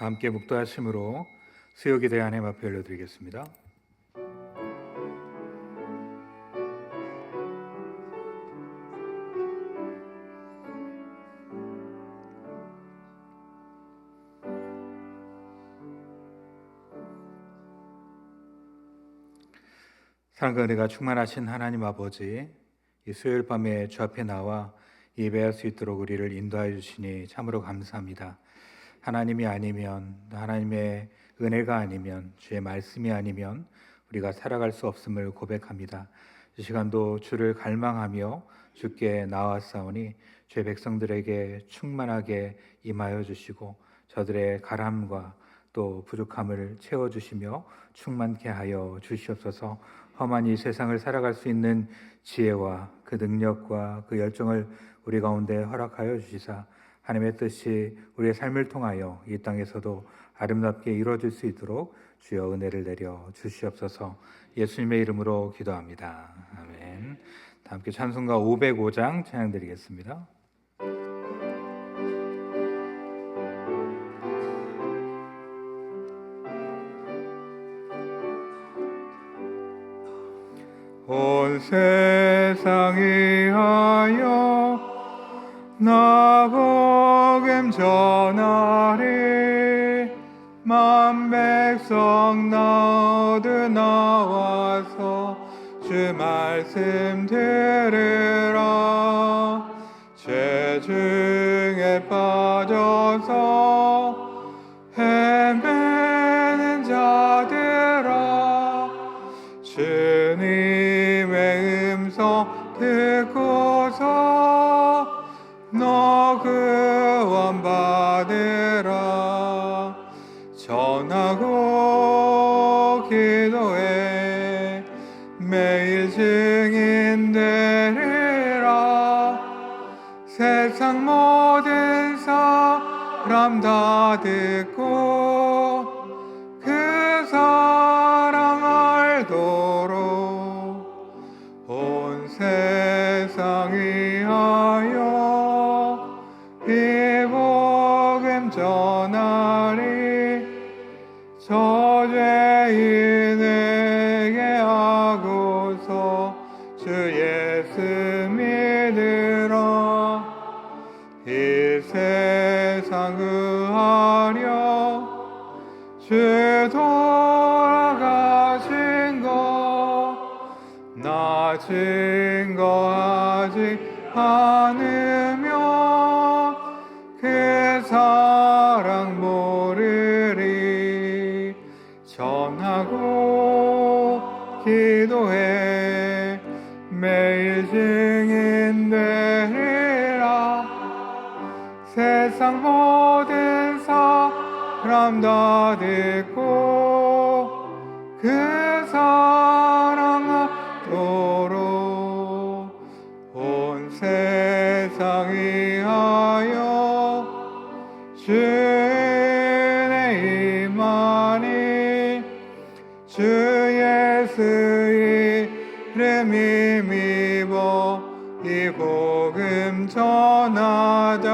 다 함께 묵도하심으로 수요기도의 하나님 앞에 올려드리겠습니다. 사랑과 은혜가 충만하신 하나님 아버지, 이 수요일 밤에 주 앞에 나와 예배할 수 있도록 우리를 인도하여 주시니 참으로 감사합니다. 하나님이 아니면, 하나님의 은혜가 아니면, 주의 말씀이 아니면 우리가 살아갈 수 없음을 고백합니다. 이 시간도 주를 갈망하며 주께 나아왔사오니 주의 백성들에게 충만하게 임하여 주시고 저들의 가람과 또 부족함을 채워주시며 충만케 하여 주시옵소서. 험한 이 세상을 살아갈 수 있는 지혜와 그 능력과 그 열정을 우리 가운데 허락하여 주시사 하나님의 뜻이 우리의 삶을 통하여 이 땅에서도 아름답게 이루어질 수 있도록 주여 은혜를 내려 주시옵소서. 예수님의 이름으로 기도합니다. 아멘. 다 함께 찬송가 505장 찬양드리겠습니다. 온 세상이 하여 나 복음 전하리. 만 백성 나오듯 나와서 주 말씀 들으라. 죄 중에 빠져서 헤매는 자들아, 주님의 음성 듣고서 너 구원 받으라. 전하고 기도해 매일 증인 되리라. 세상 모든 사람 다 듣고 그 사랑 알도록 온 세상이 하여 이 복음 전하리. 저죄인에게 하고서 주 예수 믿으라. 이 세상 구하려 주 돌아가신 것 나 증거하지 않으면 그 사랑 모르리. 전하고 기도해 매일 증인 되리라. 세상 모든 사람 다 듣고 그 사랑하도록 온 세상이 하여 주의 임하니. 주 예수 이름 힘입어 이 복음 전하자.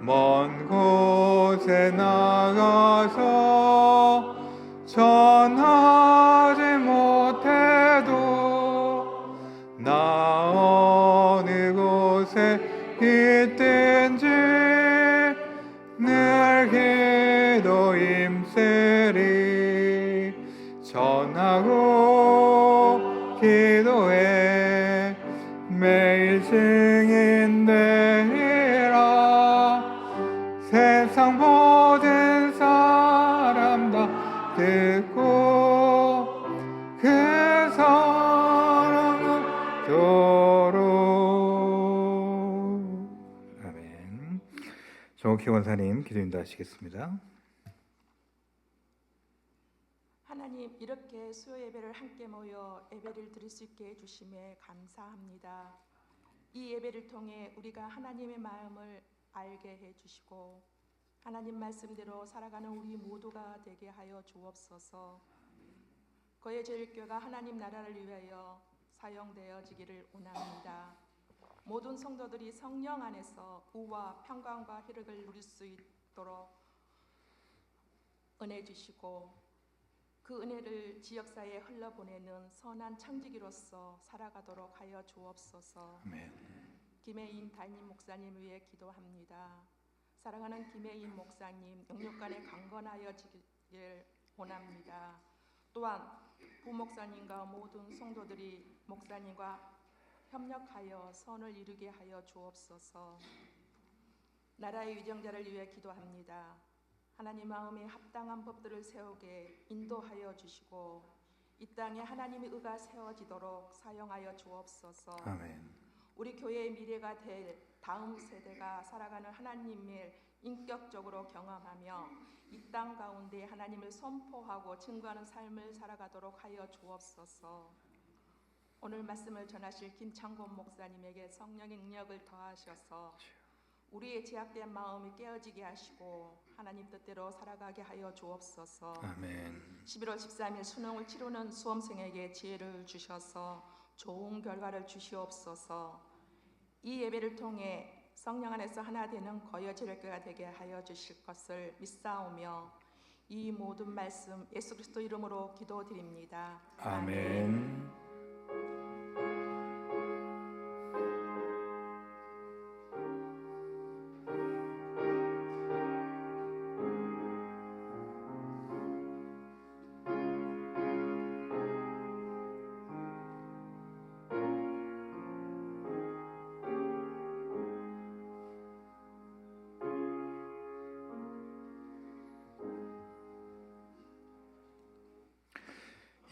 먼 곳에 나가서 전하지 못해도 나 어느 곳에 있든지 늘 기도 힘쓰리. 전하고 기도해 매일 증인 되리라. 세상 모든 사람 다 듣고 그 사랑하도록. 아멘. 정옥희 원사님 기도 인도하시겠습니다. 하나님, 이렇게 수요 예배를 함께 모여 예배를 드릴 수 있게 해주심에 감사합니다. 이 예배를 통해 우리가 하나님의 마음을 알게 해주시고 하나님 말씀대로 살아가는 우리 모두가 되게 하여 주옵소서. 거의 제일교회가 하나님 나라를 위하여 사용되어지기를 원합니다. 모든 성도들이 성령 안에서 우와 평강과 희락을 누릴 수 있도록 은혜 주시고 그 은혜를 지역사회에 흘러보내는 선한 청지기로서 살아가도록 하여 주옵소서. 아멘. 김혜인 담임 목사님 위해 기도합니다. 사랑하는 김혜인 목사님 영육간에 강건하여지기를 원합니다. 또한 부목사님과 모든 성도들이 목사님과 협력하여 선을 이루게 하여 주옵소서. 나라의 위정자를 위해 기도합니다. 하나님 마음에 합당한 법들을 세우게 인도하여 주시고 이 땅에 하나님의 의가 세워지도록 사용하여 주옵소서. 아멘. 우리 교회의 미래가 될 다음 세대가 살아가는 하나님을 인격적으로 경험하며 이 땅 가운데 하나님을 선포하고 증거하는 삶을 살아가도록 하여 주옵소서. 오늘 말씀을 전하실 김창곤 목사님에게 성령의 능력을 더하셔서 우리의 제약된 마음이 깨어지게 하시고 하나님 뜻대로 살아가게 하여 주옵소서. 아멘. 11월 13일 수능을 치르는 수험생에게 지혜를 주셔서 좋은 결과를 주시옵소서. 이 예배를 통해 성령 안에서 하나 되는 거여질 교회가 되게 하여 주실 것을 믿사오며 이 모든 말씀 예수 그리스도 이름으로 기도드립니다. 아멘.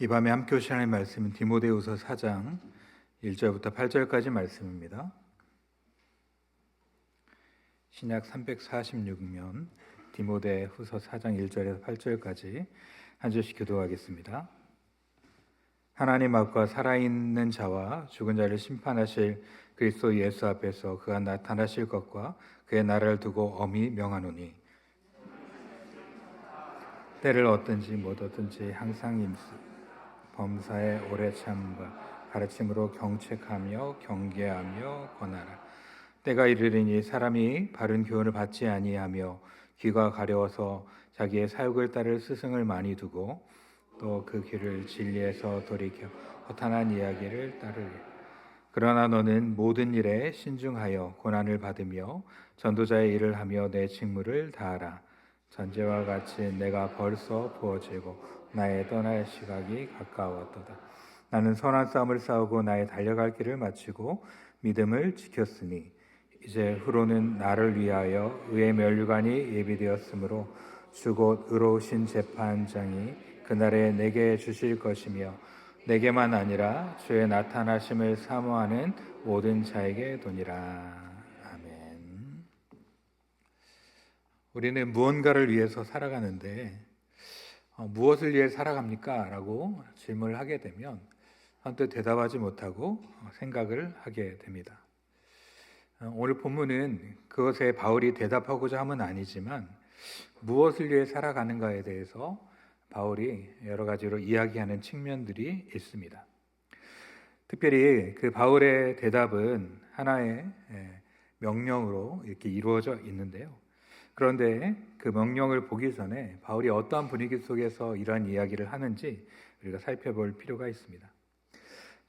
이 밤에 함께 오실 하나님의 말씀은 디모데후서 4장 1절부터 8절까지 말씀입니다. 신약 346면 디모데후서 4장 1절에서 8절까지 한 절씩 교도하겠습니다. 하나님 앞과 살아있는 자와 죽은 자를 심판하실 그리스도 예수 앞에서 그가 나타나실 것과 그의 나라를 두고 엄히 명하노니 때를 얻든지 못 얻든지 항상 임수 범사에 오래 참과 가르침으로 경책하며 경계하며 권하라. 때가 이르리니 사람이 바른 교훈을 받지 아니하며 귀가 가려워서 자기의 사욕을 따를 스승을 많이 두고 또 그 귀를 진리에서 돌이켜 허탄한 이야기를 따르리. 그러나 너는 모든 일에 신중하여 고난을 받으며 전도자의 일을 하며 내 직무를 다하라. 전제와 같이 내가 벌써 부어지고 나의 떠날 시각이 가까웠도다. 나는 선한 싸움을 싸우고 나의 달려갈 길을 마치고 믿음을 지켰으니 이제 후로는 나를 위하여 의의 면류관이 예비되었으므로 주 곧 의로우신 재판장이 그날에 내게 주실 것이며 내게만 아니라 주의 나타나심을 사모하는 모든 자에게 도니라. 아멘. 우리는 무언가를 위해서 살아가는데 무엇을 위해 살아갑니까? 라고 질문을 하게 되면 한때 대답하지 못하고 생각을 하게 됩니다. 오늘 본문은 그것에 바울이 대답하고자 함은 아니지만 무엇을 위해 살아가는가에 대해서 바울이 여러 가지로 이야기하는 측면들이 있습니다. 특별히 그 바울의 대답은 하나의 명령으로 이렇게 이루어져 있는데요. 그런데 그 명령을 보기 전에 바울이 어떠한 분위기 속에서 이러한 이야기를 하는지 우리가 살펴볼 필요가 있습니다.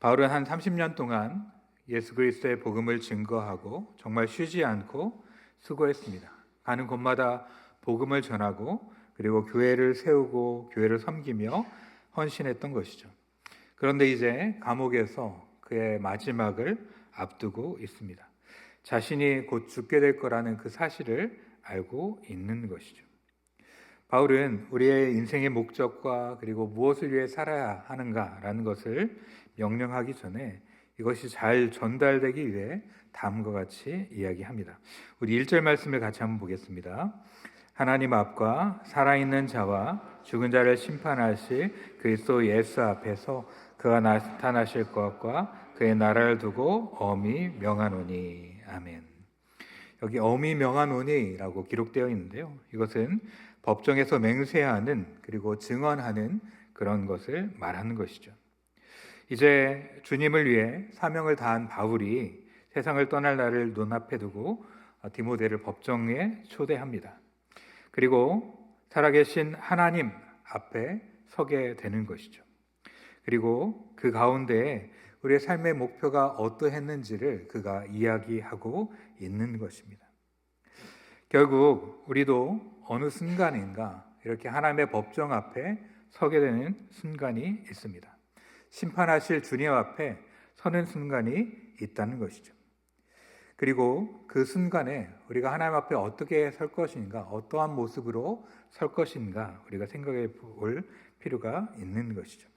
바울은 한 30년 동안 예수 그리스도의 복음을 증거하고 정말 쉬지 않고 수고했습니다. 가는 곳마다 복음을 전하고 그리고 교회를 세우고 교회를 섬기며 헌신했던 것이죠. 그런데 이제 감옥에서 그의 마지막을 앞두고 있습니다. 자신이 곧 죽게 될 거라는 그 사실을 알고 있는 것이죠. 바울은 우리의 인생의 목적과 그리고 무엇을 위해 살아야 하는가라는 것을 명령하기 전에 이것이 잘 전달되기 위해 다음과 같이 이야기합니다. 우리 1절 말씀을 같이 한번 보겠습니다. 하나님 앞과 살아있는 자와 죽은 자를 심판하실 그리스도 예수 앞에서 그가 나타나실 것과 그의 나라를 두고 엄히 명하노니. 아멘. 여기 엄히 명하노니라고 기록되어 있는데요. 이것은 법정에서 맹세하는 그리고 증언하는 그런 것을 말하는 것이죠. 이제 주님을 위해 사명을 다한 바울이 세상을 떠날 날을 눈앞에 두고 디모데를 법정에 초대합니다. 그리고 살아계신 하나님 앞에 서게 되는 것이죠. 그리고 그 가운데에 우리의 삶의 목표가 어떠했는지를 그가 이야기하고 있는 것입니다. 결국 우리도 어느 순간인가 이렇게 하나님의 법정 앞에 서게 되는 순간이 있습니다. 심판하실 주님 앞에 서는 순간이 있다는 것이죠. 그리고 그 순간에 우리가 하나님 앞에 어떻게 설 것인가, 어떠한 모습으로 설 것인가 우리가 생각해 볼 필요가 있는 것이죠.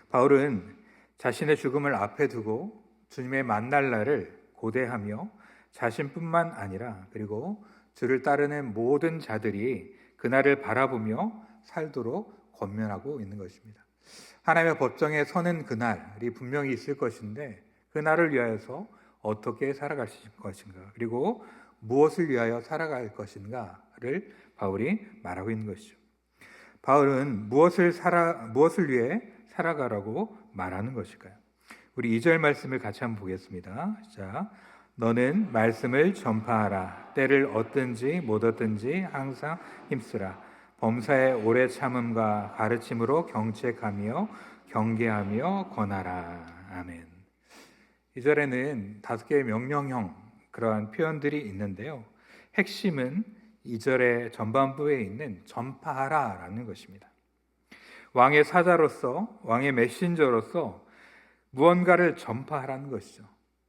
바울은 자신의 죽음을 앞에 두고 주님의 만날 날을 고대하며 자신뿐만 아니라 그리고 주를 따르는 모든 자들이 그날을 바라보며 살도록 권면하고 있는 것입니다. 하나님의 법정에 서는 그날이 분명히 있을 것인데 그날을 위하여서 어떻게 살아갈 것인가, 그리고 무엇을 위하여 살아갈 것인가를 바울이 말하고 있는 것이죠. 바울은 무엇을 위해 살아가라고 말하는 것일까요? 우리 2절 말씀을 같이 한번 보겠습니다. 자, 너는 말씀을 전파하라. 때를 얻든지 못 얻든지 항상 힘쓰라. 범사의 오래 참음과 가르침으로 경책하며 경계하며 권하라. 아멘. 2절에는 5개의 명령형 그러한 표현들이 있는데요. 핵심은 2절의 전반부에 있는 전파하라라는 것입니다. 왕의 사자로서, 왕의 메신저로서 무언가를 전파하라는 것이죠.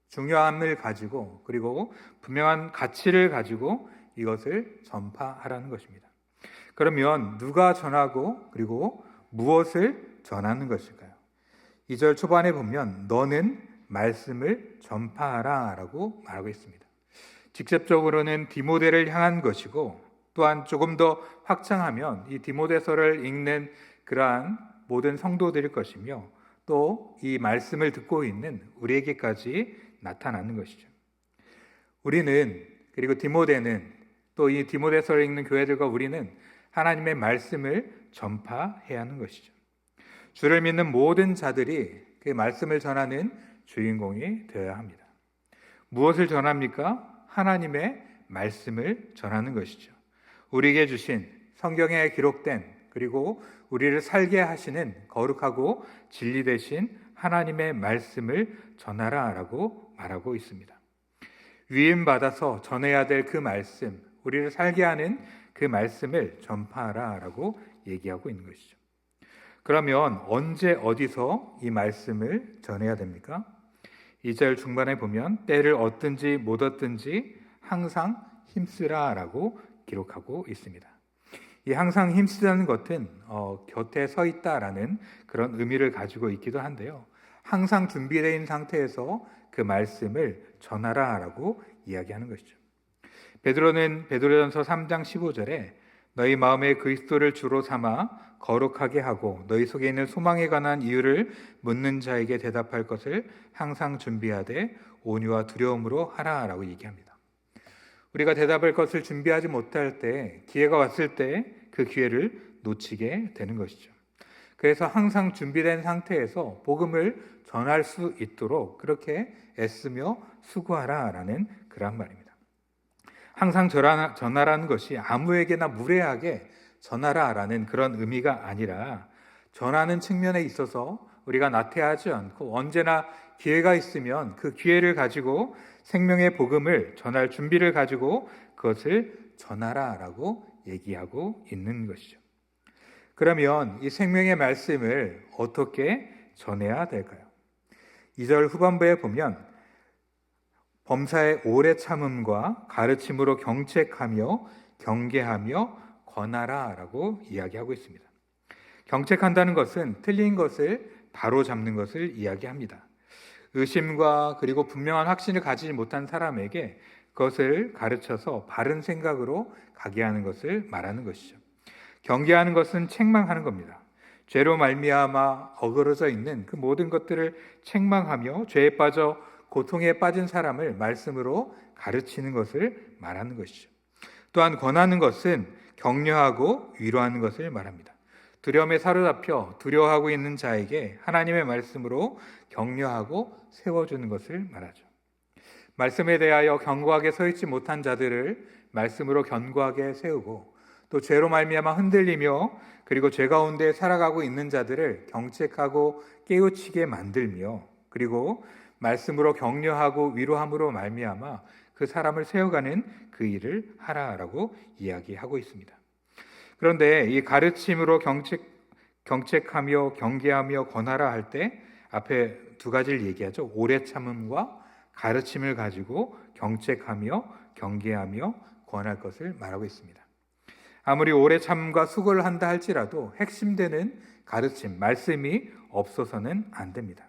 중요함을 가지고 그리고 분명한 가치를 가지고 이것을 전파하라는 것입니다. 그러면 누가 전하고 그리고 무엇을 전하는 것일까요? 2절 초반에 보면 너는 말씀을 전파하라 라고 말하고 있습니다. 직접적으로는 디모데를 향한 것이고 또한 조금 더 확장하면 이 디모데서를 읽는 그러한 모든 성도들일 것이며 또 이 말씀을 듣고 있는 우리에게까지 나타나는 것이죠. 우리는 그리고 디모데는 또 이 디모데서를 읽는 교회들과 우리는 하나님의 말씀을 전파해야 하는 것이죠. 주를 믿는 모든 자들이 그 말씀을 전하는 주인공이 되어야 합니다. 무엇을 전합니까? 하나님의 말씀을 전하는 것이죠. 우리에게 주신 성경에 기록된 그리고 우리를 살게 하시는 거룩하고 진리 되신 하나님의 말씀을 전하라라고 말하고 있습니다. 위임받아서 전해야 될 그 말씀, 우리를 살게 하는 그 말씀을 전파하라라고 얘기하고 있는 것이죠. 그러면 언제 어디서 이 말씀을 전해야 됩니까? 2절 중반에 보면 때를 얻든지 못 얻든지 항상 힘쓰라라고 기록하고 있습니다. 이 항상 힘쓰라는 것은 곁에 서 있다라는 그런 의미를 가지고 있기도 한데요. 항상 준비되어 있는 상태에서 그 말씀을 전하라라고 이야기하는 것이죠. 베드로는 베드로전서 3장 15절에 너희 마음에 그리스도를 주로 삼아 거룩하게 하고 너희 속에 있는 소망에 관한 이유를 묻는 자에게 대답할 것을 항상 준비하되 온유와 두려움으로 하라라고 얘기합니다. 우리가 대답할 것을 준비하지 못할 때 기회가 왔을 때 그 기회를 놓치게 되는 것이죠. 그래서 항상 준비된 상태에서 복음을 전할 수 있도록 그렇게 애쓰며 수고하라라는 그런 말입니다. 항상 전하라는 것이 아무에게나 무례하게 전하라라는 그런 의미가 아니라 전하는 측면에 있어서 우리가 나태하지 않고 언제나 기회가 있으면 그 기회를 가지고 생명의 복음을 전할 준비를 가지고 그것을 전하라라고 얘기하고 있는 것이죠. 그러면 이 생명의 말씀을 어떻게 전해야 될까요? 2절 후반부에 보면 범사의 오래 참음과 가르침으로 경책하며 경계하며 권하라라고 이야기하고 있습니다. 경책한다는 것은 틀린 것을 바로 잡는 것을 이야기합니다. 의심과 그리고 분명한 확신을 가지지 못한 사람에게 그것을 가르쳐서 바른 생각으로 가게 하는 것을 말하는 것이죠. 경계하는 것은 책망하는 겁니다. 죄로 말미암아 어그러져 있는 그 모든 것들을 책망하며 죄에 빠져 고통에 빠진 사람을 말씀으로 가르치는 것을 말하는 것이죠. 또한 권하는 것은 격려하고 위로하는 것을 말합니다. 두려움에 사로잡혀 두려워하고 있는 자에게 하나님의 말씀으로 격려하고 세워주는 것을 말하죠. 말씀에 대하여 견고하게 서 있지 못한 자들을 말씀으로 견고하게 세우고 또 죄로 말미암아 흔들리며 그리고 죄 가운데 살아가고 있는 자들을 경책하고 깨우치게 만들며 그리고 말씀으로 격려하고 위로함으로 말미암아 그 사람을 세워가는 그 일을 하라라고 이야기하고 있습니다. 그런데 이 가르침으로 경책하며 경계하며 권하라 할 때 앞에 두 가지를 얘기하죠. 오래 참음과 가르침을 가지고 경책하며 경계하며 권할 것을 말하고 있습니다. 아무리 오래 참음과 수고를 한다 할지라도 핵심되는 가르침, 말씀이 없어서는 안 됩니다.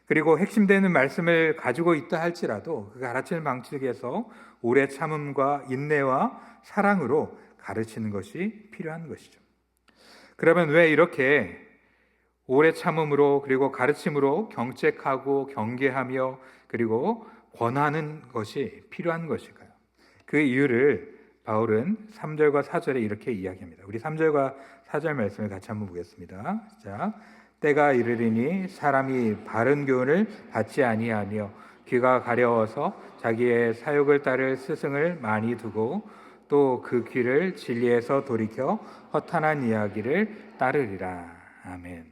그리고 핵심되는 말씀을 가지고 있다 할지라도 그 가르치는 방식에서 오래 참음과 인내와 사랑으로 가르치는 것이 필요한 것이죠. 그러면 왜 이렇게 오래 참음으로 그리고 가르침으로 경책하고 경계하며 그리고 권하는 것이 필요한 것일까요? 그 이유를 바울은 3절과 4절에 이렇게 이야기합니다. 우리 3절과 4절 말씀을 같이 한번 보겠습니다. 자, 때가 이르리니 사람이 바른 교훈을 받지 아니하며 귀가 가려워서 자기의 사욕을 따를 스승을 많이 두고 또 그 귀를 진리에서 돌이켜 허탄한 이야기를 따르리라. 아멘.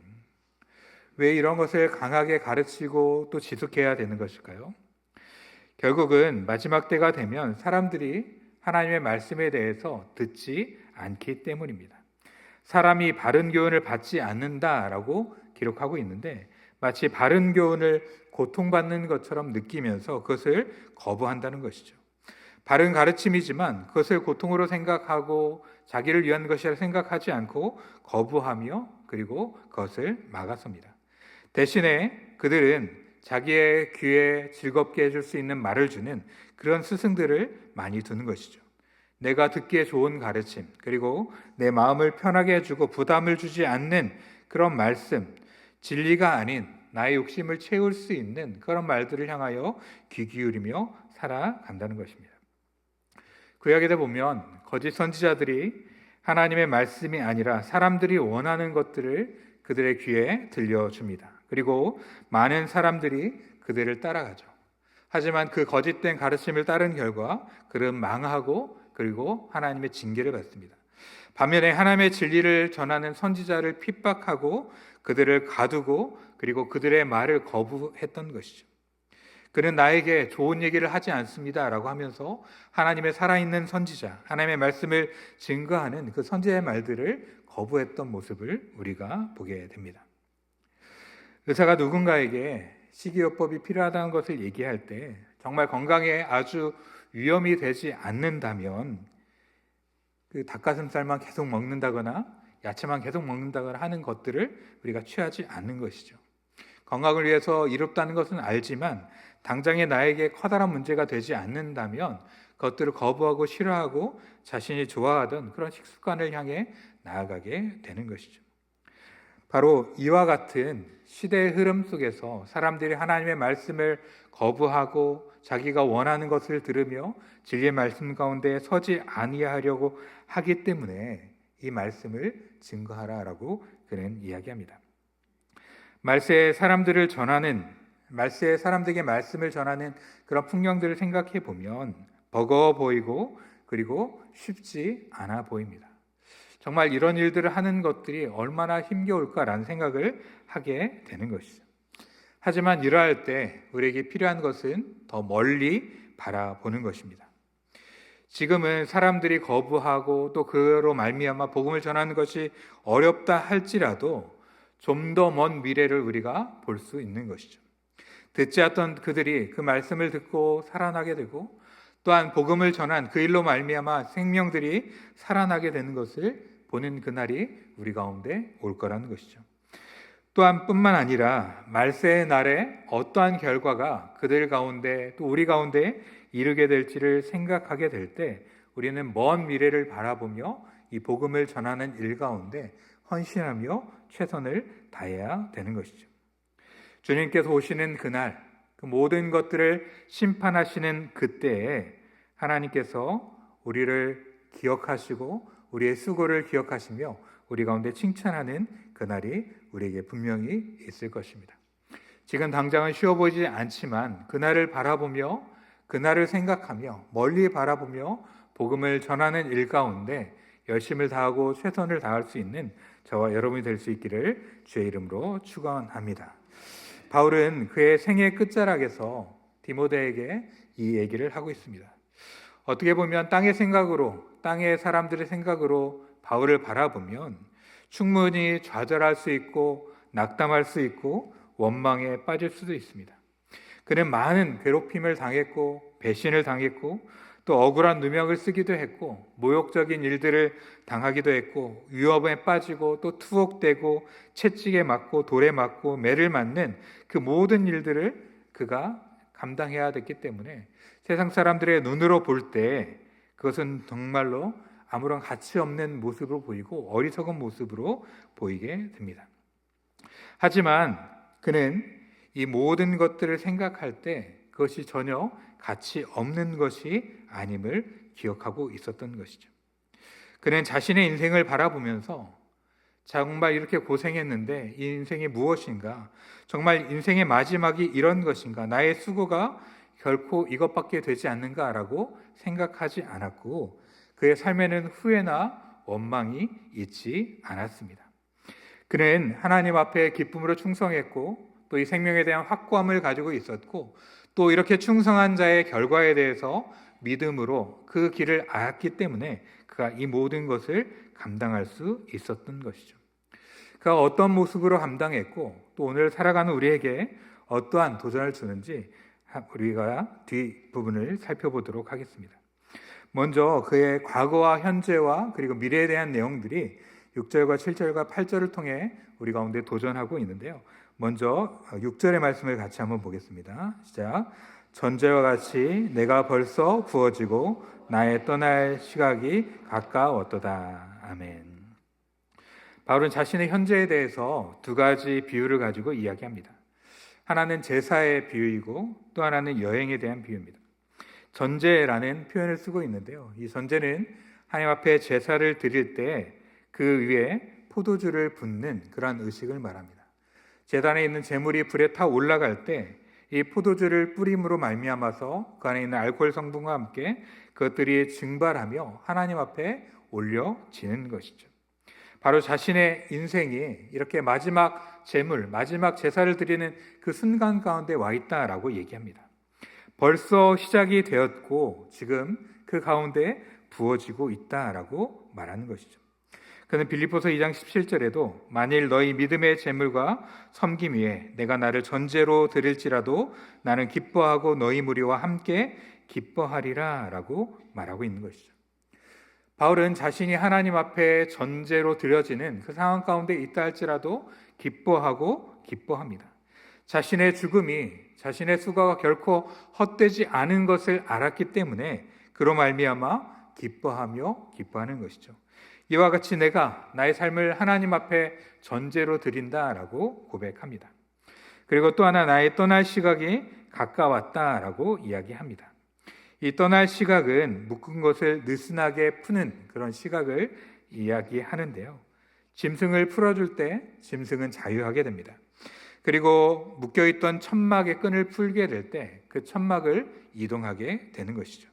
왜 이런 것을 강하게 가르치고 또 지속해야 되는 것일까요? 결국은 마지막 때가 되면 사람들이 하나님의 말씀에 대해서 듣지 않기 때문입니다. 사람이 바른 교훈을 받지 않는다라고 기록하고 있는데 마치 바른 교훈을 고통받는 것처럼 느끼면서 그것을 거부한다는 것이죠. 바른 가르침이지만 그것을 고통으로 생각하고 자기를 위한 것이라 생각하지 않고 거부하며 그리고 그것을 막았습니다. 대신에 그들은 자기의 귀에 즐겁게 해줄 수 있는 말을 주는 그런 스승들을 많이 두는 것이죠. 내가 듣기에 좋은 가르침, 그리고 내 마음을 편하게 해주고 부담을 주지 않는 그런 말씀, 진리가 아닌 나의 욕심을 채울 수 있는 그런 말들을 향하여 귀 기울이며 살아간다는 것입니다. 구약에 보면 거짓 선지자들이 하나님의 말씀이 아니라 사람들이 원하는 것들을 그들의 귀에 들려줍니다. 그리고 많은 사람들이 그들을 따라가죠. 하지만 그 거짓된 가르침을 따른 결과 그들은 망하고 그리고 하나님의 징계를 받습니다. 반면에 하나님의 진리를 전하는 선지자를 핍박하고 그들을 가두고 그리고 그들의 말을 거부했던 것이죠. 그는 나에게 좋은 얘기를 하지 않습니다 라고 하면서 하나님의 살아있는 선지자, 하나님의 말씀을 증거하는 그 선지자의 말들을 거부했던 모습을 우리가 보게 됩니다. 의사가 누군가에게 식이요법이 필요하다는 것을 얘기할 때 정말 건강에 아주 위험이 되지 않는다면 그 닭가슴살만 계속 먹는다거나 야채만 계속 먹는다거나 하는 것들을 우리가 취하지 않는 것이죠. 건강을 위해서 이롭다는 것은 알지만 당장에 나에게 커다란 문제가 되지 않는다면 그것들을 거부하고 싫어하고 자신이 좋아하던 그런 식습관을 향해 나아가게 되는 것이죠. 바로 이와 같은 시대의 흐름 속에서 사람들이 하나님의 말씀을 거부하고 자기가 원하는 것을 들으며 진리의 말씀 가운데 서지 아니하려고 하기 때문에 이 말씀을 증거하라라고 그는 이야기합니다. 말세에 사람들에게 말씀을 전하는 그런 풍경들을 생각해 보면 버거워 보이고 그리고 쉽지 않아 보입니다. 정말 이런 일들을 하는 것들이 얼마나 힘겨울까라는 생각을 하게 되는 것이죠. 하지만 이러할 때 우리에게 필요한 것은 더 멀리 바라보는 것입니다. 지금은 사람들이 거부하고 또 그로 말미암아 복음을 전하는 것이 어렵다 할지라도 좀 더 먼 미래를 우리가 볼 수 있는 것이죠. 듣지 않던 그들이 그 말씀을 듣고 살아나게 되고 또한 복음을 전한 그 일로 말미암아 생명들이 살아나게 되는 것을 보는 그날이 우리 가운데 올 거라는 것이죠. 또한 뿐만 아니라 말세의 날에 어떠한 결과가 그들 가운데 또 우리 가운데 이르게 될지를 생각하게 될 때 우리는 먼 미래를 바라보며 이 복음을 전하는 일 가운데 헌신하며 최선을 다해야 되는 것이죠. 주님께서 오시는 그날, 그 모든 것들을 심판하시는 그때에 하나님께서 우리를 기억하시고 우리의 수고를 기억하시며 우리 가운데 칭찬하는 그날이 우리에게 분명히 있을 것입니다. 지금 당장은 쉬워 보이지 않지만 그날을 바라보며 그날을 생각하며 멀리 바라보며 복음을 전하는 일 가운데 열심을 다하고 최선을 다할 수 있는 저와 여러분이 될 수 있기를 주의 이름으로 축원합니다. 바울은 그의 생애 끝자락에서 디모데에게 이 얘기를 하고 있습니다. 어떻게 보면 땅의 생각으로, 땅의 사람들의 생각으로 바울을 바라보면 충분히 좌절할 수 있고 낙담할 수 있고 원망에 빠질 수도 있습니다. 그는 많은 괴롭힘을 당했고 배신을 당했고 또 억울한 누명을 쓰기도 했고 모욕적인 일들을 당하기도 했고 위협에 빠지고 또 투옥되고 채찍에 맞고 돌에 맞고 매를 맞는 그 모든 일들을 그가 감당해야 됐기 때문에 세상 사람들의 눈으로 볼 때 그것은 정말로 아무런 가치 없는 모습으로 보이고 어리석은 모습으로 보이게 됩니다. 하지만 그는 이 모든 것들을 생각할 때 그것이 전혀 가치 없는 것이 아님을 기억하고 있었던 것이죠. 그는 자신의 인생을 바라보면서 정말 이렇게 고생했는데 이 인생이 무엇인가? 정말 인생의 마지막이 이런 것인가? 나의 수고가 결코 이것밖에 되지 않는가라고 생각하지 않았고 그의 삶에는 후회나 원망이 있지 않았습니다. 그는 하나님 앞에 기쁨으로 충성했고 또 이 생명에 대한 확고함을 가지고 있었고 또 이렇게 충성한 자의 결과에 대해서 믿음으로 그 길을 알았기 때문에 그가 이 모든 것을 감당할 수 있었던 것이죠. 그가 어떤 모습으로 감당했고 또 오늘 살아가는 우리에게 어떠한 도전을 주는지 우리가 뒷부분을 살펴보도록 하겠습니다. 먼저 그의 과거와 현재와 그리고 미래에 대한 내용들이 6절과 7절과 8절을 통해 우리 가운데 도전하고 있는데요. 먼저 6절의 말씀을 같이 한번 보겠습니다. 시작. 전제와 같이 내가 벌써 부어지고 나의 떠날 시각이 가까웠도다. 아멘. 바울은 자신의 현재에 대해서 두 가지 비유를 가지고 이야기합니다. 하나는 제사의 비유이고 또 하나는 여행에 대한 비유입니다. 전제라는 표현을 쓰고 있는데요. 이 전제는 하나님 앞에 제사를 드릴 때 그 위에 포도주를 붓는 그러한 의식을 말합니다. 제단에 있는 제물이 불에 타 올라갈 때 이 포도주를 뿌림으로 말미암아서 그 안에 있는 알코올 성분과 함께 그것들이 증발하며 하나님 앞에 올려지는 것이죠. 바로 자신의 인생이 이렇게 마지막 제물, 마지막 제사를 드리는 그 순간 가운데 와 있다라고 얘기합니다. 벌써 시작이 되었고 지금 그 가운데 부어지고 있다라고 말하는 것이죠. 그는 빌립보서 2장 17절에도 만일 너희 믿음의 제물과 섬김 위에 내가 나를 전제로 드릴지라도 나는 기뻐하고 너희 무리와 함께 기뻐하리라 라고 말하고 있는 것이죠. 바울은 자신이 하나님 앞에 전제로 드려지는 그 상황 가운데 있다 할지라도 기뻐하고 기뻐합니다. 자신의 죽음이 자신의 수고가 결코 헛되지 않은 것을 알았기 때문에 그로 말미암아 기뻐하며 기뻐하는 것이죠. 이와 같이 내가 나의 삶을 하나님 앞에 전제로 드린다라고 고백합니다. 그리고 또 하나 나의 떠날 시각이 가까웠다라고 이야기합니다. 이 떠날 시각은 묶은 것을 느슨하게 푸는 그런 시각을 이야기하는데요. 짐승을 풀어줄 때 짐승은 자유하게 됩니다. 그리고 묶여있던 천막의 끈을 풀게 될 때 그 천막을 이동하게 되는 것이죠.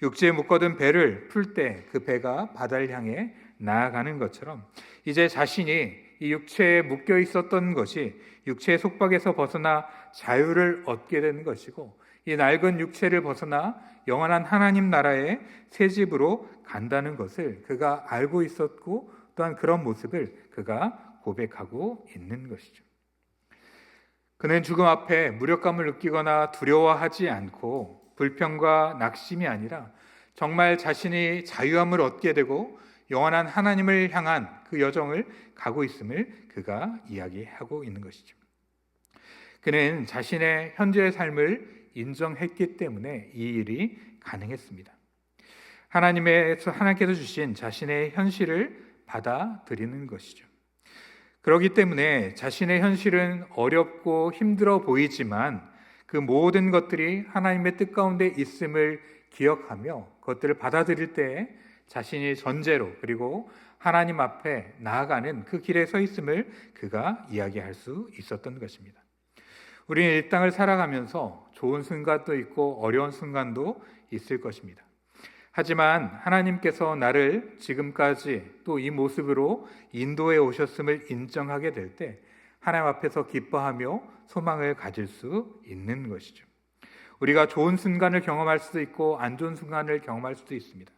육지에 묶어둔 배를 풀 때 그 배가 바다를 향해 나아가는 것처럼 이제 자신이 이 육체에 묶여 있었던 것이 육체의 속박에서 벗어나 자유를 얻게 되는 것이고 이 낡은 육체를 벗어나 영원한 하나님 나라의 새 집으로 간다는 것을 그가 알고 있었고 또한 그런 모습을 그가 고백하고 있는 것이죠. 그는 죽음 앞에 무력감을 느끼거나 두려워하지 않고 불평과 낙심이 아니라 정말 자신이 자유함을 얻게 되고 영원한 하나님을 향한 그 여정을 가고 있음을 그가 이야기하고 있는 것이죠. 그는 자신의 현재의 삶을 인정했기 때문에 이 일이 가능했습니다. 하나님께서 주신 자신의 현실을 받아들이는 것이죠. 그렇기 때문에 자신의 현실은 어렵고 힘들어 보이지만 그 모든 것들이 하나님의 뜻 가운데 있음을 기억하며 그것들을 받아들일 때 자신이 전제로 그리고 하나님 앞에 나아가는 그 길에 서 있음을 그가 이야기할 수 있었던 것입니다. 우리는 이 땅을 살아가면서 좋은 순간도 있고 어려운 순간도 있을 것입니다. 하지만 하나님께서 나를 지금까지 또 이 모습으로 인도해 오셨음을 인정하게 될 때 하나님 앞에서 기뻐하며 소망을 가질 수 있는 것이죠. 우리가 좋은 순간을 경험할 수도 있고 안 좋은 순간을 경험할 수도 있습니다.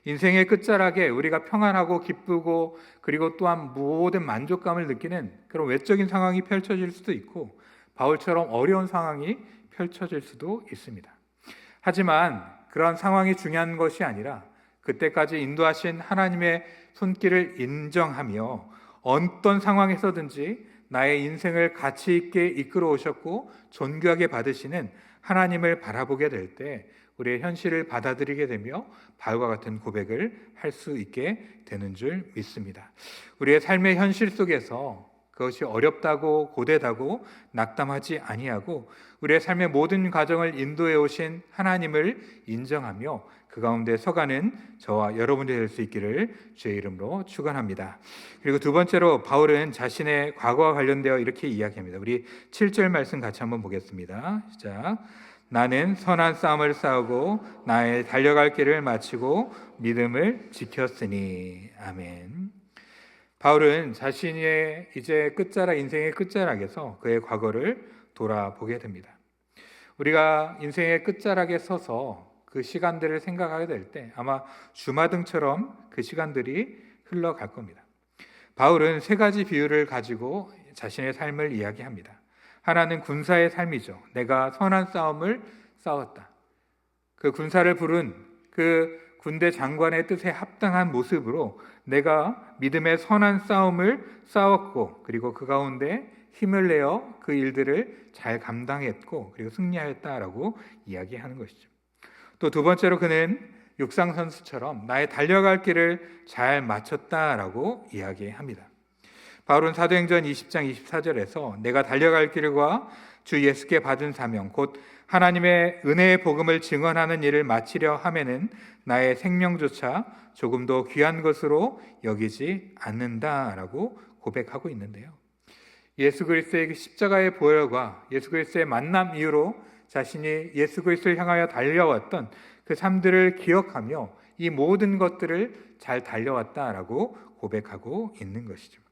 인생의 끝자락에 우리가 평안하고 기쁘고 그리고 또한 모든 만족감을 느끼는 그런 외적인 상황이 펼쳐질 수도 있고 바울처럼 어려운 상황이 펼쳐질 수도 있습니다. 하지만 그런 상황이 중요한 것이 아니라 그때까지 인도하신 하나님의 손길을 인정하며 어떤 상황에서든지 나의 인생을 가치 있게 이끌어 오셨고 존귀하게 받으시는 하나님을 바라보게 될 때 우리의 현실을 받아들이게 되며 바울과 같은 고백을 할 수 있게 되는 줄 믿습니다. 우리의 삶의 현실 속에서 그것이 어렵다고 고되다고 낙담하지 아니하고 우리의 삶의 모든 과정을 인도해 오신 하나님을 인정하며 그 가운데 서가는 저와 여러분이 될 수 있기를 주의 이름으로 축원합니다. 그리고 두 번째로 바울은 자신의 과거와 관련되어 이렇게 이야기합니다. 우리 7절 말씀 같이 한번 보겠습니다. 시작. 나는 선한 싸움을 싸우고 나의 달려갈 길을 마치고 믿음을 지켰으니. 아멘. 바울은 자신의 이제 끝자락, 인생의 끝자락에서 그의 과거를 돌아보게 됩니다. 우리가 인생의 끝자락에 서서 그 시간들을 생각하게 될 때 아마 주마등처럼 그 시간들이 흘러갈 겁니다. 바울은 세 가지 비유를 가지고 자신의 삶을 이야기합니다. 하나는 군사의 삶이죠. 내가 선한 싸움을 싸웠다. 그 군사를 부른 그 군대 장관의 뜻에 합당한 모습으로 내가 믿음의 선한 싸움을 싸웠고 그리고 그 가운데 힘을 내어 그 일들을 잘 감당했고 그리고 승리하였다라고 이야기하는 것이죠. 또 두 번째로 그는 육상 선수처럼 나의 달려갈 길을 잘 마쳤다라고 이야기합니다. 바울은 사도행전 20장 24절에서 내가 달려갈 길과 주 예수께 받은 사명 곧 하나님의 은혜의 복음을 증언하는 일을 마치려 하면은 나의 생명조차 조금도 귀한 것으로 여기지 않는다라고 고백하고 있는데요. 예수 그리스도의 십자가의 보혈과 예수 그리스도의 만남 이후로 자신이 예수 그리스도를 향하여 달려왔던 그 삶들을 기억하며 이 모든 것들을 잘 달려왔다라고 고백하고 있는 것이죠.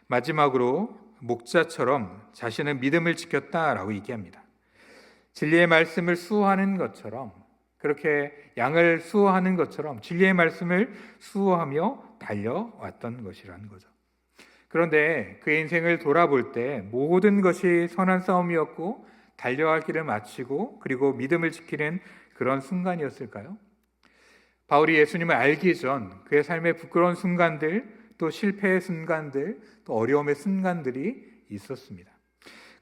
마지막으로 목자처럼 자신은 믿음을 지켰다라고 얘기합니다. 진리의 말씀을 수호하는 것처럼 그렇게 양을 수호하는 것처럼 진리의 말씀을 수호하며 달려왔던 것이라는 거죠. 그런데 그의 인생을 돌아볼 때 모든 것이 선한 싸움이었고 달려갈 길을 마치고 그리고 믿음을 지키는 그런 순간이었을까요? 바울이 예수님을 알기 전 그의 삶의 부끄러운 순간들, 또 실패의 순간들, 또 어려움의 순간들이 있었습니다.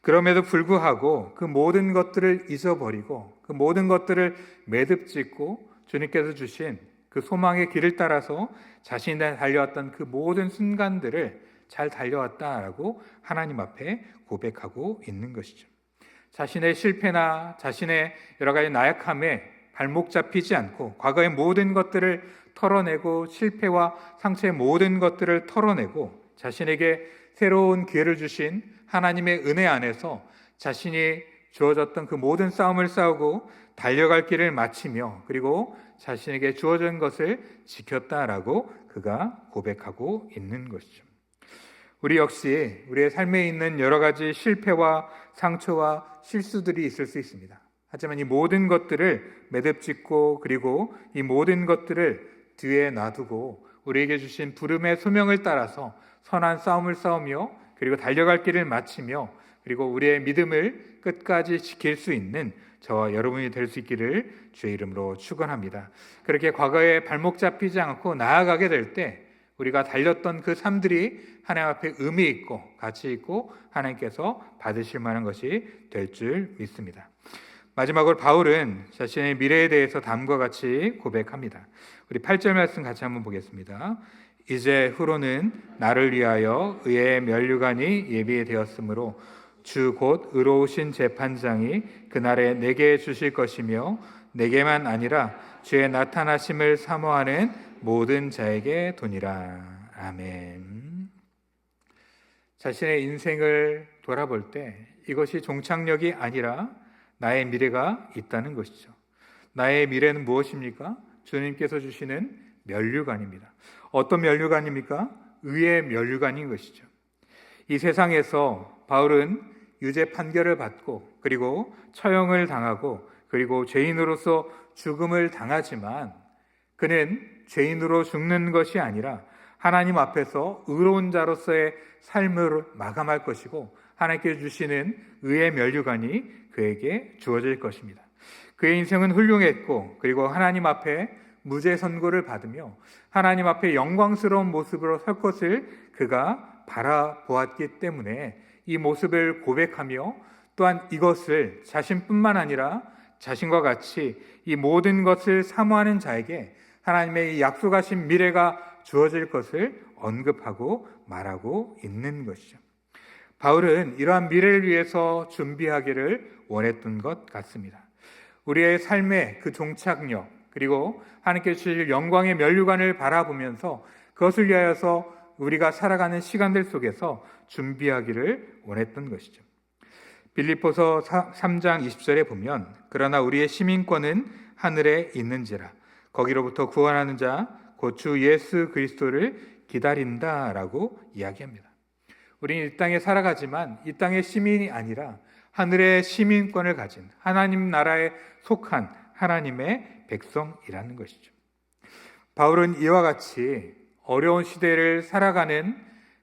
그럼에도 불구하고 그 모든 것들을 잊어버리고 그 모든 것들을 매듭짓고 주님께서 주신 그 소망의 길을 따라서 자신이 달려왔던 그 모든 순간들을 잘 달려왔다라고 하나님 앞에 고백하고 있는 것이죠. 자신의 실패나 자신의 여러 가지 나약함에 발목 잡히지 않고 과거의 모든 것들을 털어내고 실패와 상처의 모든 것들을 털어내고 자신에게 새로운 기회를 주신 하나님의 은혜 안에서 자신이 주어졌던 그 모든 싸움을 싸우고 달려갈 길을 마치며 그리고 자신에게 주어진 것을 지켰다라고 그가 고백하고 있는 것이죠. 우리 역시 우리의 삶에 있는 여러 가지 실패와 상처와 실수들이 있을 수 있습니다. 하지만 이 모든 것들을 매듭짓고 그리고 이 모든 것들을 뒤에 놔두고 우리에게 주신 부름의 소명을 따라서 선한 싸움을 싸우며 그리고 달려갈 길을 마치며 그리고 우리의 믿음을 끝까지 지킬 수 있는 저와 여러분이 될 수 있기를 주의 이름으로 축원합니다. 그렇게 과거에 발목 잡히지 않고 나아가게 될 때 우리가 달렸던 그 삶들이 하나님 앞에 의미 있고 가치 있고 하나님께서 받으실 만한 것이 될 줄 믿습니다. 마지막으로 바울은 자신의 미래에 대해서 다음과 같이 고백합니다. 우리 8절 말씀 같이 한번 보겠습니다. 이제 후로는 나를 위하여 의의 면류관이 예비되었으므로 주 곧 의로우신 재판장이 그날에 내게 주실 것이며 내게만 아니라 주의 나타나심을 사모하는 모든 자에게 도니라. 아멘. 자신의 인생을 돌아볼 때 이것이 종착역이 아니라 나의 미래가 있다는 것이죠. 나의 미래는 무엇입니까? 주님께서 주시는 면류관입니다. 어떤 면류관입니까? 의의 면류관인 것이죠. 이 세상에서 바울은 유죄 판결을 받고 그리고 처형을 당하고 그리고 죄인으로서 죽음을 당하지만 그는 죄인으로 죽는 것이 아니라 하나님 앞에서 의로운 자로서의 삶을 마감할 것이고 하나님께서 주시는 의의 면류관이 그에게 주어질 것입니다. 그의 인생은 훌륭했고 그리고 하나님 앞에 무죄 선고를 받으며 하나님 앞에 영광스러운 모습으로 설 것을 그가 바라보았기 때문에 이 모습을 고백하며 또한 이것을 자신뿐만 아니라 자신과 같이 이 모든 것을 사모하는 자에게 하나님의 이 약속하신 미래가 주어질 것을 언급하고 말하고 있는 것이죠. 바울은 이러한 미래를 위해서 준비하기를 원했던 것 같습니다. 우리의 삶의 그 종착역 그리고 하나님께 주실 영광의 면류관을 바라보면서 그것을 위하여서 우리가 살아가는 시간들 속에서 준비하기를 원했던 것이죠. 빌립보서 3장 20절에 보면 그러나 우리의 시민권은 하늘에 있는지라 거기로부터 구원하는 자 곧 주 예수 그리스도를 기다린다라고 이야기합니다. 우리는 이 땅에 살아가지만 이 땅의 시민이 아니라 하늘의 시민권을 가진 하나님 나라에 속한 하나님의 백성이라는 것이죠. 바울은 이와 같이 어려운 시대를 살아가는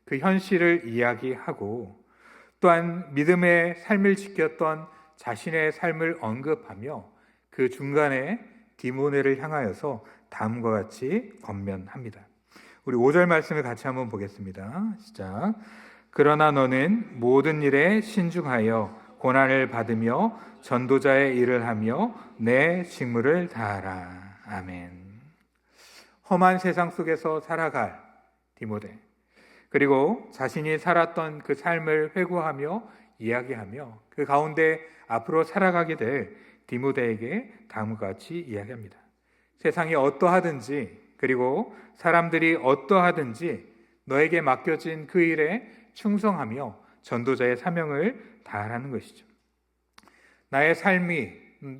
그 현실을 이야기하고 또한 믿음의 삶을 지켰던 자신의 삶을 언급하며 그 중간에 디모데를 향하여서 다음과 같이 권면합니다. 우리 5절 말씀을 같이 한번 보겠습니다. 시작. 그러나 너는 모든 일에 신중하여 고난을 받으며 전도자의 일을 하며 내 직무를 다하라. 아멘. 험한 세상 속에서 살아갈 디모데 그리고 자신이 살았던 그 삶을 회고하며 이야기하며 그 가운데 앞으로 살아가게 될 디모데에게 다음과 같이 이야기합니다. 세상이 어떠하든지 그리고 사람들이 어떠하든지 너에게 맡겨진 그 일에 충성하며 전도자의 사명을 다하라는 것이죠. 나의 삶이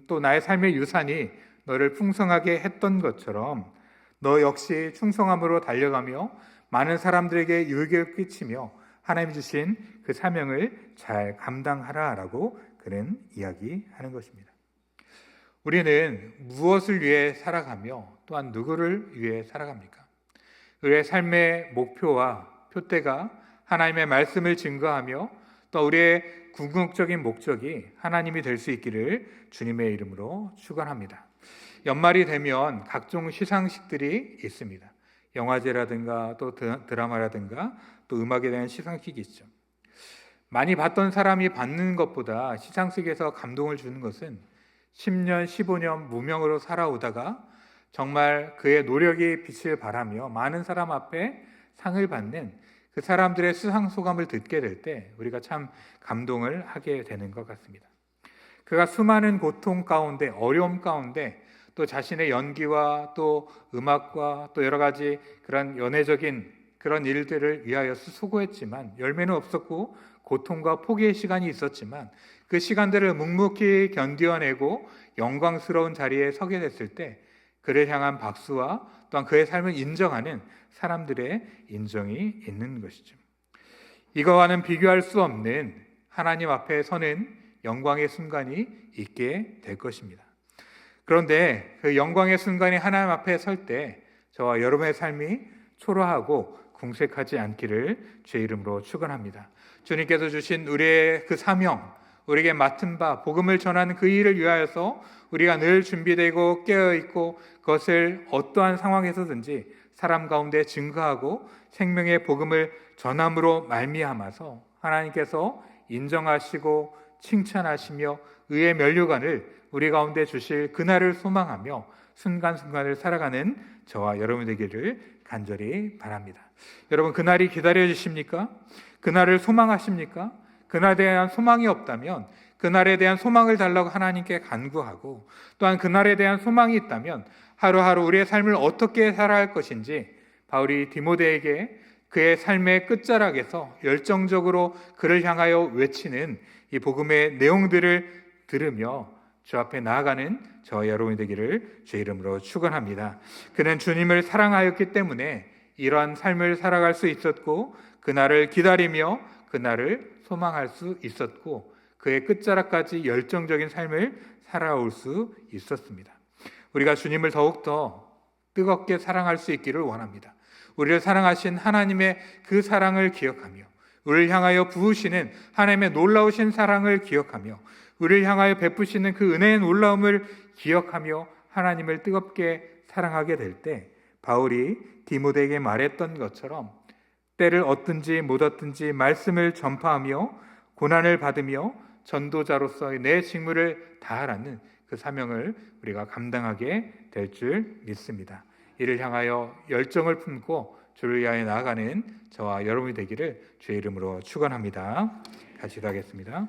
또 나의 삶의 유산이 너를 풍성하게 했던 것처럼 너 역시 충성함으로 달려가며 많은 사람들에게 유익을 끼치며 하나님 주신 그 사명을 잘 감당하라라고 그는 이야기하는 것입니다. 우리는 무엇을 위해 살아가며 또한 누구를 위해 살아갑니까? 우리의 삶의 목표와 표대가 하나님의 말씀을 증거하며 또 우리의 궁극적인 목적이 하나님이 될 수 있기를 주님의 이름으로 축원합니다. 연말이 되면 각종 시상식들이 있습니다. 영화제라든가 또 드라마라든가 또 음악에 대한 시상식이 있죠. 많이 봤던 사람이 받는 것보다 시상식에서 감동을 주는 것은 10년, 15년 무명으로 살아오다가 정말 그의 노력이 빛을 발하며 많은 사람 앞에 상을 받는 그 사람들의 수상 소감을 듣게 될 때 우리가 참 감동을 하게 되는 것 같습니다. 그가 수많은 고통 가운데 어려움 가운데 또 자신의 연기와 또 음악과 또 여러 가지 그런 연애적인 그런 일들을 위하여 수고했지만 열매는 없었고 고통과 포기의 시간이 있었지만 그 시간들을 묵묵히 견뎌내고 영광스러운 자리에 서게 됐을 때 그를 향한 박수와 또한 그의 삶을 인정하는 사람들의 인정이 있는 것이죠. 이거와는 비교할 수 없는 하나님 앞에 서는 영광의 순간이 있게 될 것입니다. 그런데 그 영광의 순간이 하나님 앞에 설 때 저와 여러분의 삶이 초라하고 궁색하지 않기를 주의 이름으로 축원합니다. 주님께서 주신 우리의 그 사명, 우리에게 맡은 바 복음을 전하는 그 일을 위하여서 우리가 늘 준비되고 깨어있고 그것을 어떠한 상황에서든지 사람 가운데 증거하고 생명의 복음을 전함으로 말미암아서 하나님께서 인정하시고 칭찬하시며 의의 면류관을 우리 가운데 주실 그날을 소망하며 순간순간을 살아가는 저와 여러분 되기를 간절히 바랍니다. 여러분 그날이 기다려지십니까? 그날을 소망하십니까? 그날에 대한 소망이 없다면 그날에 대한 소망을 달라고 하나님께 간구하고 또한 그날에 대한 소망이 있다면 하루하루 우리의 삶을 어떻게 살아야 할 것인지 바울이 디모데에게 그의 삶의 끝자락에서 열정적으로 그를 향하여 외치는 이 복음의 내용들을 들으며 주 앞에 나아가는 저와 여러분이 되기를 주의 이름으로 축원합니다. 그는 주님을 사랑하였기 때문에 이러한 삶을 살아갈 수 있었고 그날을 기다리며 그날을 소망할 수 있었고 그의 끝자락까지 열정적인 삶을 살아올 수 있었습니다. 우리가 주님을 더욱더 뜨겁게 사랑할 수 있기를 원합니다. 우리를 사랑하신 하나님의 그 사랑을 기억하며 우리를 향하여 부으시는 하나님의 놀라우신 사랑을 기억하며 우리를 향하여 베푸시는 그 은혜의 놀라움을 기억하며 하나님을 뜨겁게 사랑하게 될 때 바울이 디모데에게 말했던 것처럼 때를 얻든지 못 얻든지 말씀을 전파하며 고난을 받으며 전도자로서의 내 직무를 다하라는 그 사명을 우리가 감당하게 될 줄 믿습니다. 이를 향하여 열정을 품고 주를 위하여 나아가는 저와 여러분이 되기를 주의 이름으로 축원합니다. 같이 기도하겠습니다.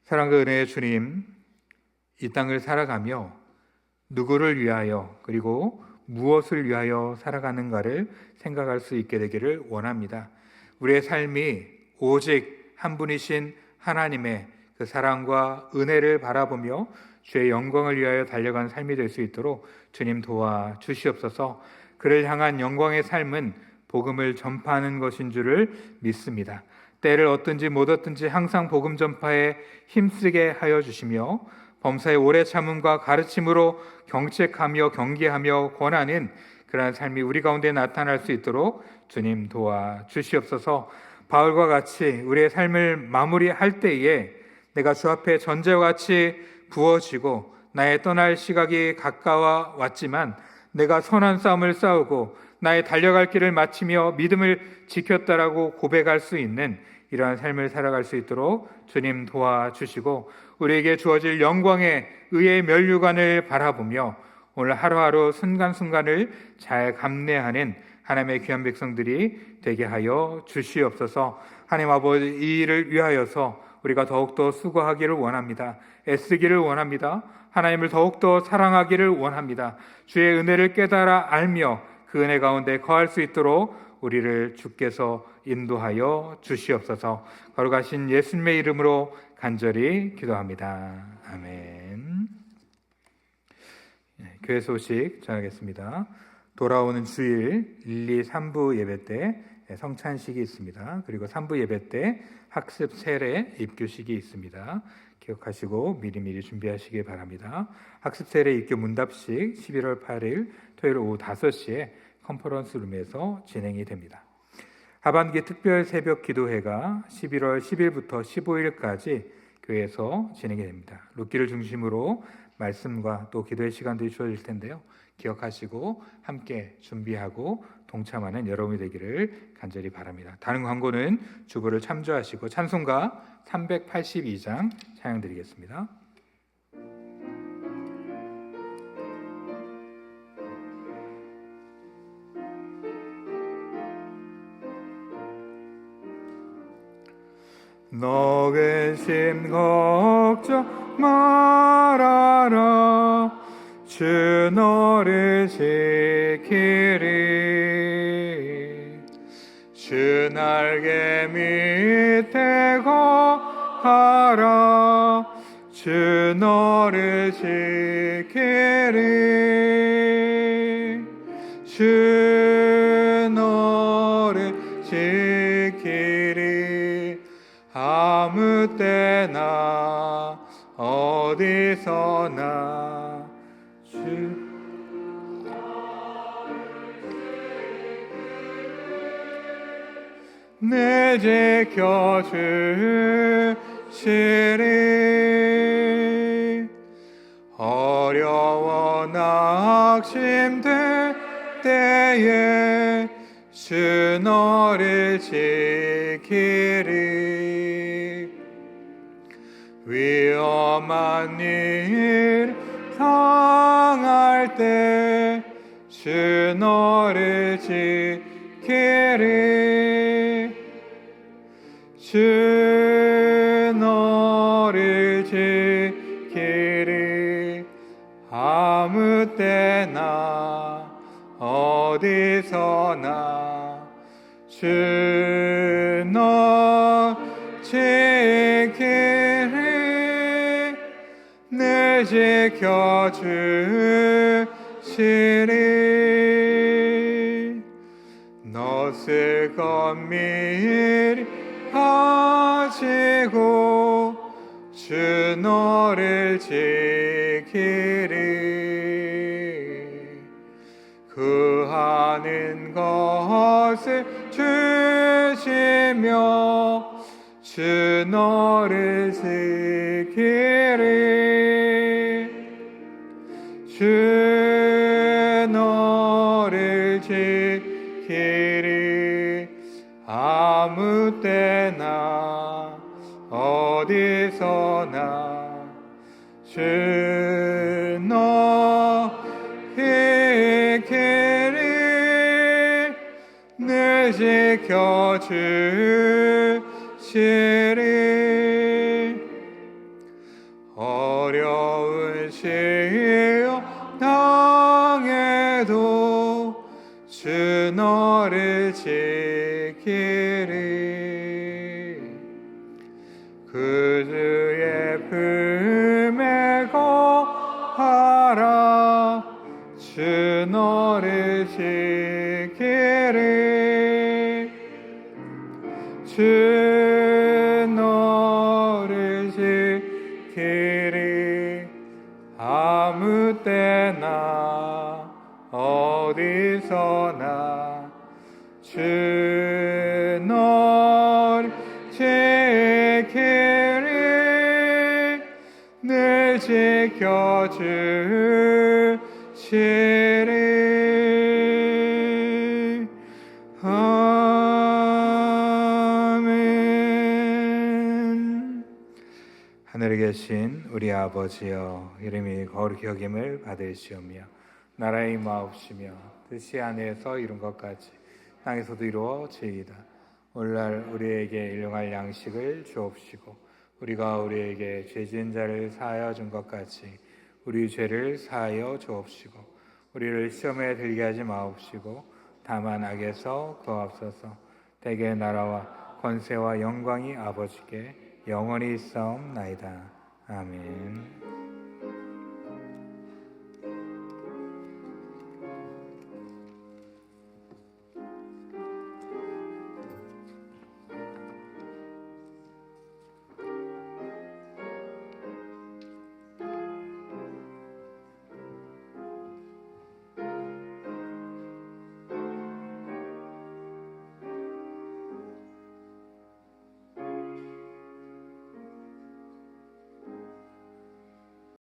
사랑과 은혜의 주님, 이 땅을 살아가며 누구를 위하여 그리고 무엇을 위하여 살아가는가를 생각할 수 있게 되기를 원합니다. 우리의 삶이 오직 한 분이신 하나님의 그 사랑과 은혜를 바라보며 주의 영광을 위하여 달려간 삶이 될 수 있도록 주님 도와 주시옵소서. 그를 향한 영광의 삶은 복음을 전파하는 것인 줄을 믿습니다. 때를 얻든지 못 얻든지 항상 복음 전파에 힘쓰게 하여 주시며 범사의 오래 참음과 가르침으로 경책하며 경계하며 권하는 그러한 삶이 우리 가운데 나타날 수 있도록 주님 도와 주시옵소서. 바울과 같이 우리의 삶을 마무리할 때에 내가 주 앞에 전제와 같이 부어지고 나의 떠날 시각이 가까워 왔지만 내가 선한 싸움을 싸우고 나의 달려갈 길을 마치며 믿음을 지켰다라고 고백할 수 있는 이러한 삶을 살아갈 수 있도록 주님 도와주시고 우리에게 주어질 영광의 의의 면류관을 바라보며 오늘 하루하루 순간순간을 잘 감내하는 하나님의 귀한 백성들이 되게 하여 주시옵소서. 하나님 아버지, 이 일을 위하여서 우리가 더욱더 수고하기를 원합니다. 애쓰기를 원합니다. 하나님을 더욱더 사랑하기를 원합니다. 주의 은혜를 깨달아 알며 그 은혜 가운데 거할 수 있도록 우리를 주께서 인도하여 주시옵소서. 거룩하신 예수님의 이름으로 간절히 기도합니다. 아멘. 교회 소식 전하겠습니다. 돌아오는 주일 1, 2, 3부 예배 때 성찬식이 있습니다. 그리고 3부 예배 때 학습 세례 입교식이 있습니다. 기억하시고 미리미리 준비하시기 바랍니다. 학습 세례 입교 문답식 11월 8일 토요일 오후 5시에 컨퍼런스 룸에서 진행이 됩니다. 하반기 특별 새벽 기도회가 11월 10일부터 15일까지 교회에서 진행이 됩니다. 룻기를 중심으로 말씀과 또 기도의 시간들이 주어질 텐데요. 기억하시고 함께 준비하고 동참하는 여러분이 되기를 간절히 바랍니다. 다른 광고는 주보를 참조하시고 찬송가 382장 찬양드리겠습니다. 너 근심 걱정 말아라 주 너를 지키리 주 날개 밑에 거하라 주 너를 지키리 주 너를 지키리 아무 때나 어디서나 내 지켜주시리 어려워 낙심될 때에 주 너를 지키리 위험한 일 당할 때 주 너를 지키리 주 너를 지키리 아무 때나 어디서나 주 너 지키리 내 늘 지켜주시리. 넋을 건밀히 하시고 주 너를 지키리. 구하는 것을 주시며 주 너를 지키리. 주 너를 지키리. 아무 때나 어디서나 주 너를 지키리. 늘 지켜주시리. 어려운 시험 당해도 주 너를 지키리. 그 주의 품에 거하라. 주 너를 지키리. 주 너를 지키리. 아무 때나 어디서나 주 너를 지키리. 늘 지켜주시리. 아멘. 하늘에 계신 우리 아버지여, 이름이 거룩히 여김을 받으시오며 나라의 임하옵시며 뜻이 하늘에서 이룬 것 같이 땅에서도 이루어지이다. 오늘날 우리에게 일용할 양식을 주옵시고 우리가 우리에게 죄 지은 자를 사하여 준 것 같이 우리 죄를 사하여 주옵시고 우리를 시험에 들게 하지 마옵시고 다만 악에서 구하옵소서. 대개 나라와 권세와 영광이 아버지께 영원히 있사옵나이다. 아멘.